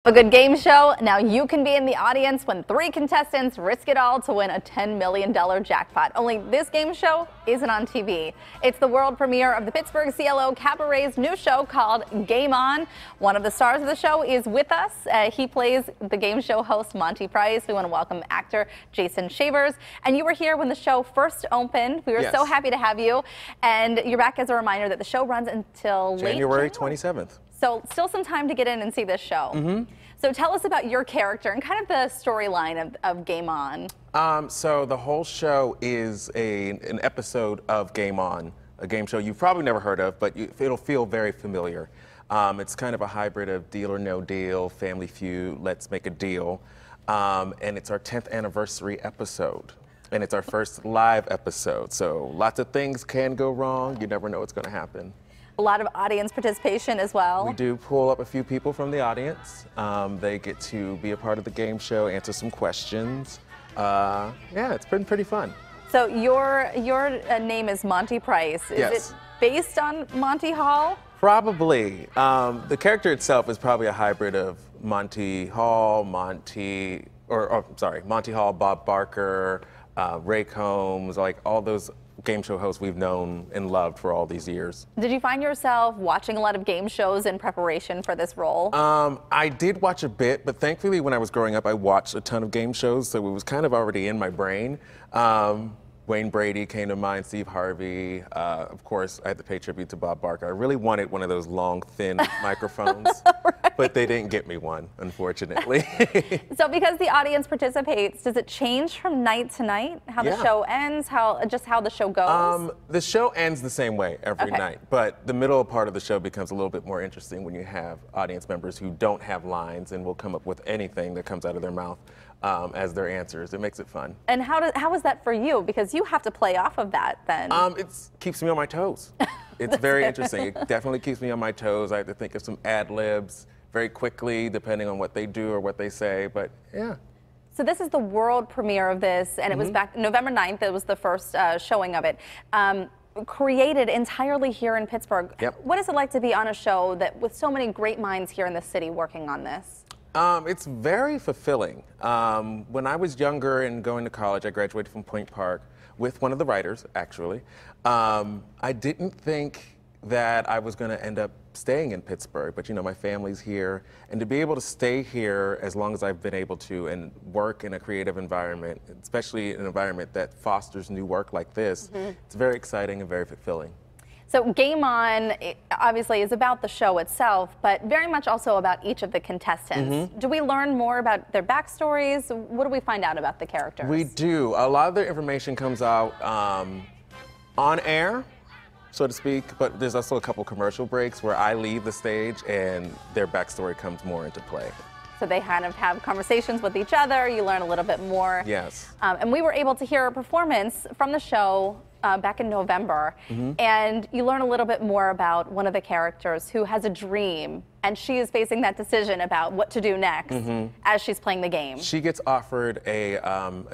A good game show. Now you can be in the audience when 3 contestants risk it all to win a $10 million jackpot. Only this game show isn't on TV. It's the world premiere of the Pittsburgh CLO Cabaret's new show called Game On. One of the stars of the show is with us. He plays the game show host Monty Price. We want to welcome actor Jason Shavers. And you were here when the show first opened. We were so happy to have you. And you're back as a reminder that the show runs until January 27th. So still some time to get in and see this show. So tell us about your character and kind of the storyline of Game On. So the whole show is an episode of Game On, a game show you've probably never heard of, but it'll feel very familiar. It's kind of a hybrid of Deal or No Deal, Family Feud, Let's Make a Deal. And it's our 10th anniversary episode. And it's our first live episode. So lots of things can go wrong. You never know what's going to happen. A lot of audience participation as well. We do pull up a few people from the audience. They get to be a part of the game show, answer some questions. Yeah, it's been pretty fun. So your name is Monty Price. Is it based on Monty Hall? Probably. The character itself is probably a hybrid of Monty Hall, Monty Hall, Bob Barker, Ray Combs, like all those game show hosts we've known and loved for all these years. Did you find yourself watching a lot of game shows in preparation for this role? I did watch a bit, but thankfully when I was growing up, I watched a ton of game shows, so it was kind of already in my brain. Wayne Brady came to mind, Steve Harvey. Of course, I had to pay tribute to Bob Barker. I really wanted one of those long, thin microphones, but they didn't get me one, unfortunately. So because the audience participates, does it change from night to night? How the show ends, just how the show goes? The show ends the same way every night, but the middle part of the show becomes a little bit more interesting when you have audience members who don't have lines and will come up with anything that comes out of their mouth as their answers. It makes it fun. And how is that for you? Because you have to play off of that then. It keeps me on my toes. It's very interesting. It definitely keeps me on my toes. I have to think of some ad-libs very quickly, depending on what they do or what they say, but yeah. So this is the world premiere of this, and it was back November 9th. It was the first showing of it. Created entirely here in Pittsburgh. What is it like to be on a show with so many great minds here in the city working on this? It's very fulfilling. When I was younger and going to college, I graduated from Point Park with one of the writers, actually. I didn't think that I was going to end up staying in Pittsburgh, but you know, my family's here, and to be able to stay here as long as I've been able to and work in a creative environment, especially an environment that fosters new work like this, it's very exciting and very fulfilling. So Game On obviously is about the show itself, but very much also about each of the contestants. Do we learn more about their backstories? What do we find out about the characters? We do. A lot of their information comes out on air, so to speak, but there's also a couple commercial breaks where I leave the stage and their backstory comes more into play. So they kind of have conversations with each other, you learn a little bit more. Yes. And we were able to hear a performance from the show back in November, and you learn a little bit more about one of the characters who has a dream, and she is facing that decision about what to do next as she's playing the game. She gets offered a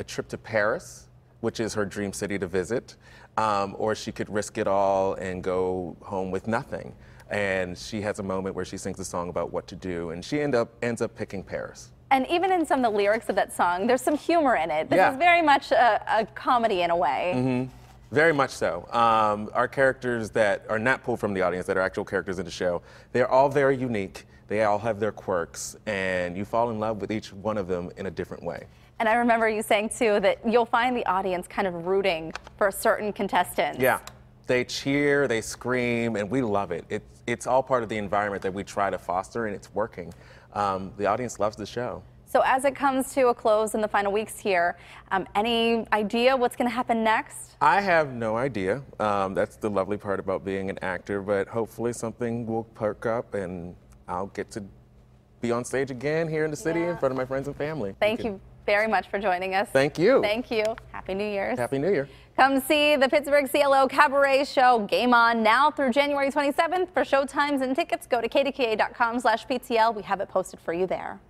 trip to Paris, which is her dream city to visit, or she could risk it all and go home with nothing. And she has a moment where she sings a song about what to do, and she ends up picking Paris. And even in some of the lyrics of that song, there's some humor in it. This is very much a comedy in a way. Very much so. Our characters that are not pulled from the audience, that are actual characters in the show, they're all very unique. They all have their quirks, and you fall in love with each one of them in a different way. And I remember you saying, too, that you'll find the audience kind of rooting for certain contestants. Yeah. They cheer, they scream, and we love it. It's all part of the environment that we try to foster, and it's working. The audience loves the show. So as it comes to a close in the final weeks here, any idea what's going to happen next? I have no idea. That's the lovely part about being an actor, but hopefully something will perk up and I'll get to be on stage again here in the city in front of my friends and family. Thank you very much for joining us. Thank you. Thank you. Happy New Year's. Happy New Year. Come see the Pittsburgh CLO Cabaret show Game On now through January 27th. For showtimes and tickets, go to kdka.com/PTL. We have it posted for you there.